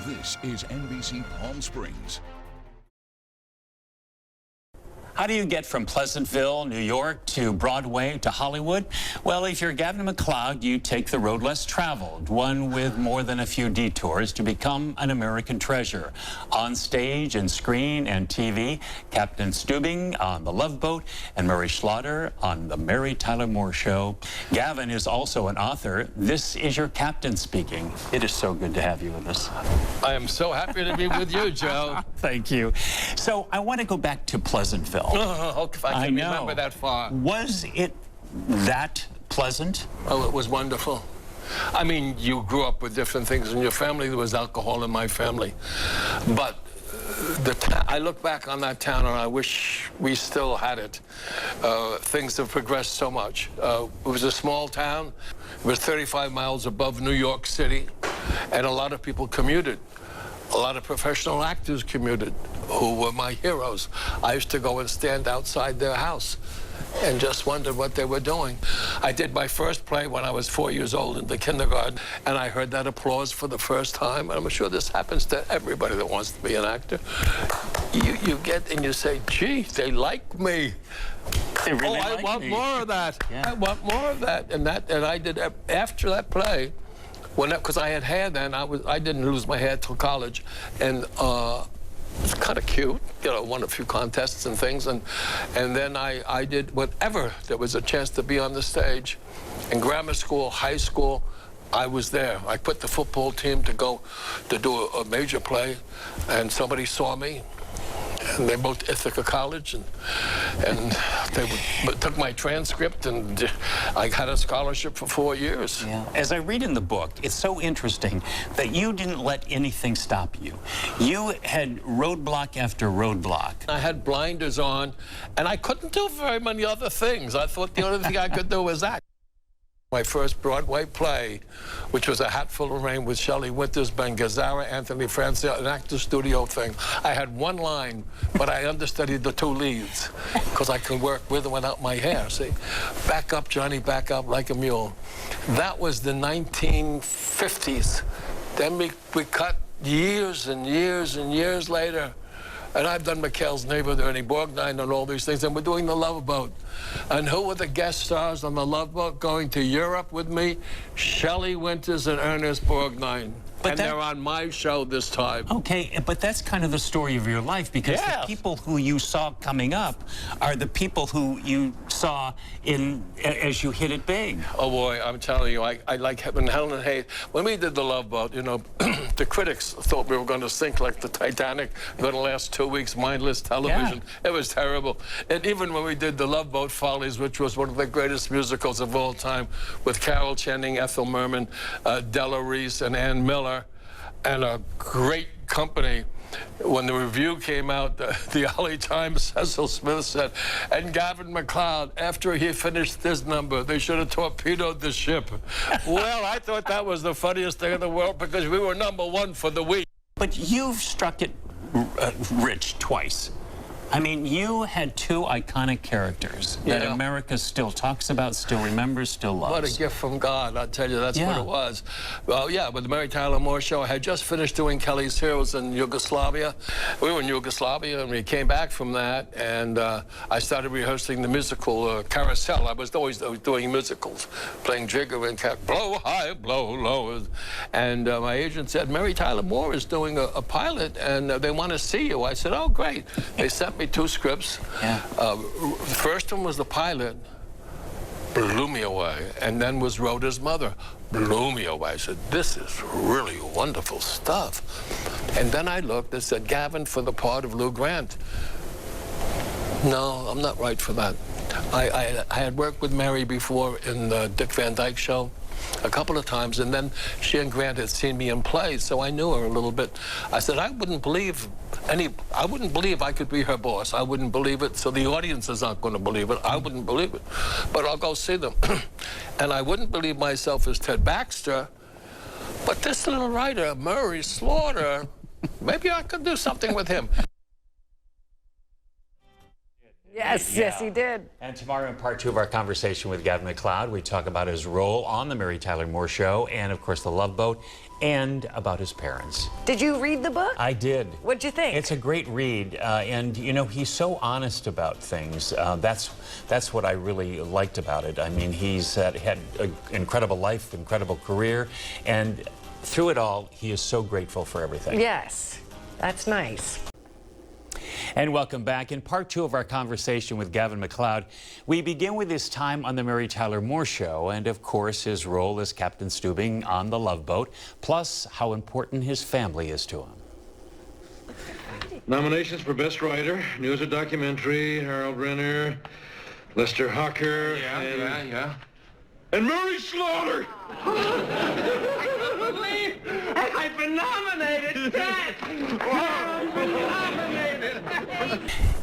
This is NBC Palm Springs. How do you get from Pleasantville, New York, to Broadway, to Hollywood? Well, if you're Gavin Macleod, you take the road less traveled, one with more than a few detours to become an American treasure. On stage and screen and TV, Captain Steubing on The Love Boat and Murray Slaughter on The Mary Tyler Moore Show. Gavin is also an author. This is your captain speaking. It is so good to have you with us. I am so happy to be with you, Joe. Thank you. So I want to go back to Pleasantville. Oh, if I can remember that far. Was it that pleasant? Oh, it was wonderful. I mean, you grew up with different things in your family. There was alcohol in my family. But I look back on that town and I wish we still had it. Things have progressed so much. It was a small town. It was 35 miles above New York City, and a lot of people commuted. A lot of professional actors commuted, who were my heroes. I used to go and stand outside their house and just wondered what they were doing. I did my first play when I was 4 years old in the kindergarten, and I heard that applause for the first time. And I'm sure this happens to everybody that wants to be an actor. You get and you say, gee, they like me. They really I want more of that. Yeah. I want more of that. And I did, after that play, because I had hair then, I didn't lose my hair till college, and it was kind of cute, you know, won a few contests and things, and then I did whatever there was a chance to be on the stage. In grammar school, high school, I was there. I quit the football team to go to do a major play, and somebody saw me. And they both Ithaca College, and they took my transcript, and I had a scholarship for 4 years. Yeah. As I read in the book, it's so interesting that you didn't let anything stop you. You had roadblock after roadblock. I had blinders on, and I couldn't do very many other things. I thought the only thing I could do was act. My first Broadway play, which was A Hatful of Rain with Shelley Winters, Ben Gazzara, Anthony Francia, an actor studio thing. I had one line, but I understudied the two leads because I could work with and without my hair. See, back up, Johnny, back up like a mule. That was the 1950s. Then we cut years and years and years later. And I've done McHale's Neighbor, Ernie Borgnine, and all these things, and we're doing The Love Boat. And who were the guest stars on The Love Boat going to Europe with me? Shelley Winters and Ernest Borgnine. And they're on my show this time. Okay, but that's kind of the story of your life, because the people who you saw coming up are the people who you saw as you hit it big. Oh boy, I'm telling you, I like when Helen Hayes, when we did The Love Boat, you know, the critics thought we were going to sink like the Titanic. We're going to last 2 weeks, mindless television. Yeah. It was terrible. And even when we did The Love Boat Follies, which was one of the greatest musicals of all time, with Carol Channing, Ethel Merman, Della Reese, and Ann Miller, and a great company. When the review came out, the LA Times, Cecil Smith said, and Gavin Macleod, after he finished this number, they should have torpedoed the ship. Well, I thought that was the funniest thing in the world, because we were #1 for the week. But you've struck it rich twice. I mean, you had two iconic characters that America still talks about, still remembers, still loves. What a gift from God, I'll tell you, that's what it was. Well, yeah, with the Mary Tyler Moore Show, I had just finished doing Kelly's Heroes in Yugoslavia. We were in Yugoslavia, and we came back from that, and I started rehearsing the musical Carousel. I was always doing musicals, playing Jigger and blow high, blow low. And my agent said, Mary Tyler Moore is doing a pilot, and they want to see you. I said, oh, great. They sent me 2 scripts. The first one was the pilot, blew me away, and then was Rhoda's mother, blew me away. I said, this is really wonderful stuff. And then I looked and said, Gavin for the part of Lou Grant. No, I'm not right for that. I had worked with Mary before in the Dick Van Dyke Show a couple of times, and then she and Grant had seen me in plays, so I knew her a little bit. I said, I wouldn't believe I could be her boss. I wouldn't believe it, so the audience is not going to believe it. I wouldn't believe it, but I'll go see them. And I wouldn't believe myself as Ted Baxter, but this little writer, Murray Slaughter, maybe I could do something with him. Yes, yes, he did. And tomorrow in part 2 of our conversation with Gavin Macleod, we talk about his role on the Mary Tyler Moore Show and, of course, The Love Boat, and about his parents. Did you read the book? I did. What'd you think? It's a great read, and you know, he's so honest about things. That's what I really liked about it. I mean, he's had an incredible life, incredible career, and through it all, he is so grateful for everything. Yes, that's nice. And welcome back. In part 2 of our conversation with Gavin Macleod, we begin with his time on the Mary Tyler Moore Show and, of course, his role as Captain Steubing on the Love Boat, plus how important his family is to him. Nominations for Best Writer, News or Documentary, Harold Renner, Lester Hawker, and Murray Slaughter! I've been nominated, Dad! I've been nominated!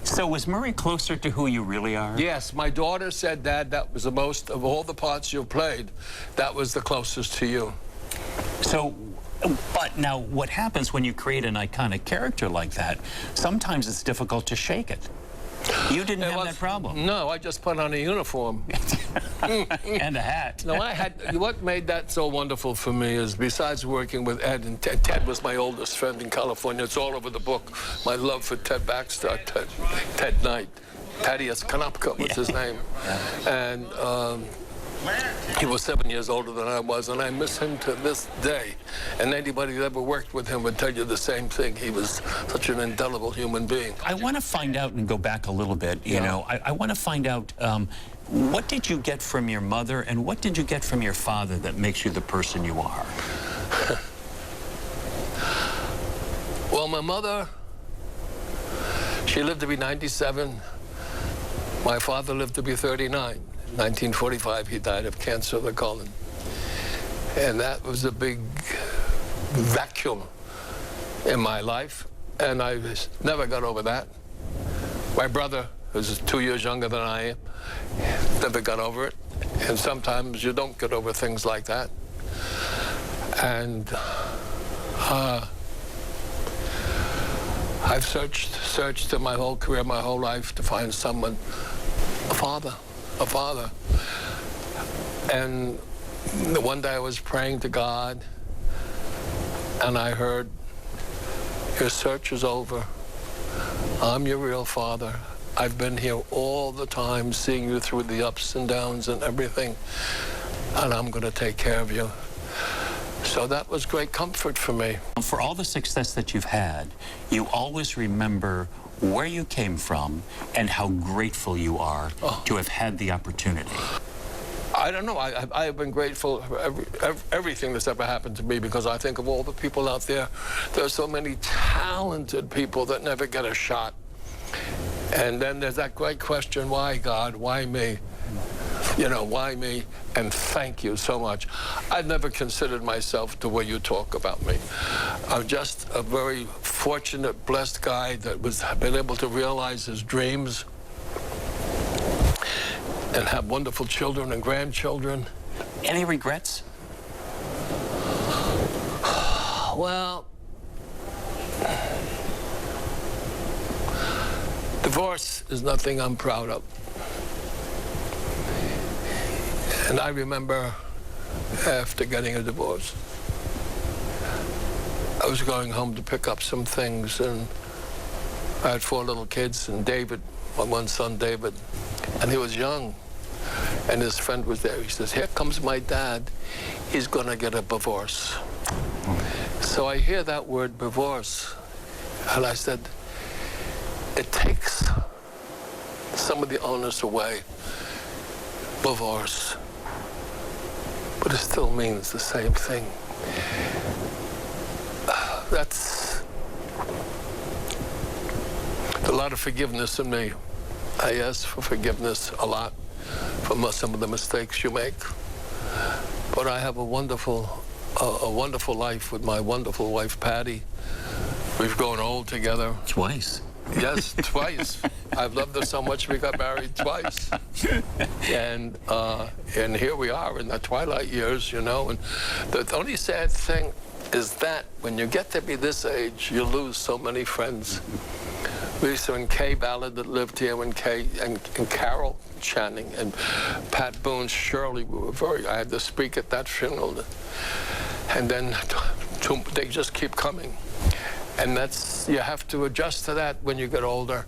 So was Murray closer to who you really are? Yes, my daughter said, Dad, that was the most, of all the parts you've played, that was the closest to you. So, but now what happens when you create an iconic character like that? Sometimes it's difficult to shake it. You didn't have that problem. No, I just put on a uniform. And a hat. No, what made that so wonderful for me is, besides working with Ed, and Ted was my oldest friend in California. It's all over the book. My love for Ted Baxter, Ted Knight. Thaddeus Konopka was his name. And he was 7 years older than I was, and I miss him to this day. And anybody that ever worked with him would tell you the same thing. He was such an indelible human being. I want to find out and go back a little bit, you know. I want to find out what did you get from your mother and what did you get from your father that makes you the person you are? Well, my mother, she lived to be 97. My father lived to be 39. In 1945, he died of cancer of the colon. And that was a big vacuum in my life, and I never got over that. My brother, who's 2 years younger than I am, never got over it. And sometimes you don't get over things like that. And I've searched in my whole career, my whole life, to find someone, a father. And one day I was praying to God, and I heard, your search is over. I'm your real father. I've been here all the time, seeing you through the ups and downs and everything, and I'm going to take care of you. So that was great comfort for me. For all the success that you've had, you always remember where you came from and how grateful you are to have had the opportunity. I don't know. I have been grateful for everything that's ever happened to me, because I think of all the people out there. There are so many talented people that never get a shot. And then there's that great question, why, God? Why me? You know, why me? And thank you so much. I've never considered myself the way you talk about me. I'm just a very fortunate, blessed guy that been able to realize his dreams and have wonderful children and grandchildren. Any regrets? Well, divorce is nothing I'm proud of. And I remember after getting a divorce, I was going home to pick up some things, and I had 4 little kids, and David, my one son David, and he was young, and his friend was there. He says, here comes my dad. He's going to get a divorce. So I hear that word, divorce, and I said, it takes some of the onus away, divorce. But it still means the same thing. That's a lot of forgiveness in me. I ask for forgiveness a lot for some of the mistakes you make. But I have a wonderful life with my wonderful wife, Patty. We've grown old together. Twice. Yes, twice. I've loved her so much we got married twice. And here we are in the twilight years, you know. And the only sad thing is that when you get to be this age, you lose so many friends. Lisa and Kay Ballard that lived here, and Kay and Carol Channing and Pat Boone, Shirley. We were I had to speak at that funeral. And then they just keep coming. And you have to adjust to that when you get older.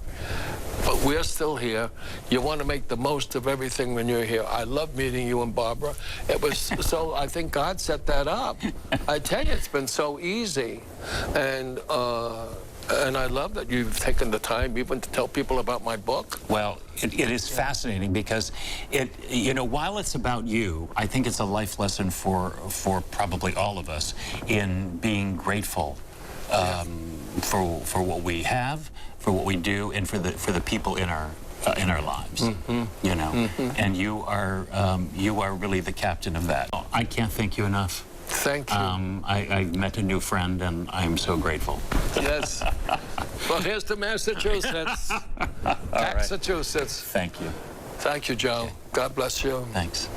But we're still here. You want to make the most of everything when you're here. I love meeting you and Barbara. It was so, I think God set that up. I tell you, it's been so easy. And I love that you've taken the time even to tell people about my book. Well, it is fascinating because you know, while it's about you, I think it's a life lesson for probably all of us in being grateful for what we have, for what we do, and for the people in our lives. You know, and you are really the captain of that. I can't thank you enough. Thank you. I met a new friend, and I'm so grateful. Yes. Well, here's to Massachusetts. Massachusetts. Thank you. Thank you, Joe. Okay. God bless you. Thanks.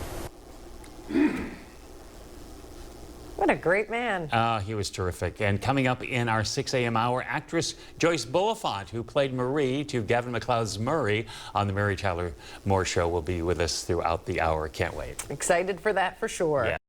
What a great man. He was terrific. And coming up in our 6 a.m. hour, actress Joyce Bulifant, who played Marie to Gavin Macleod's Murray on the Mary Tyler Moore Show, will be with us throughout the hour. Can't wait. Excited for that for sure. Yeah.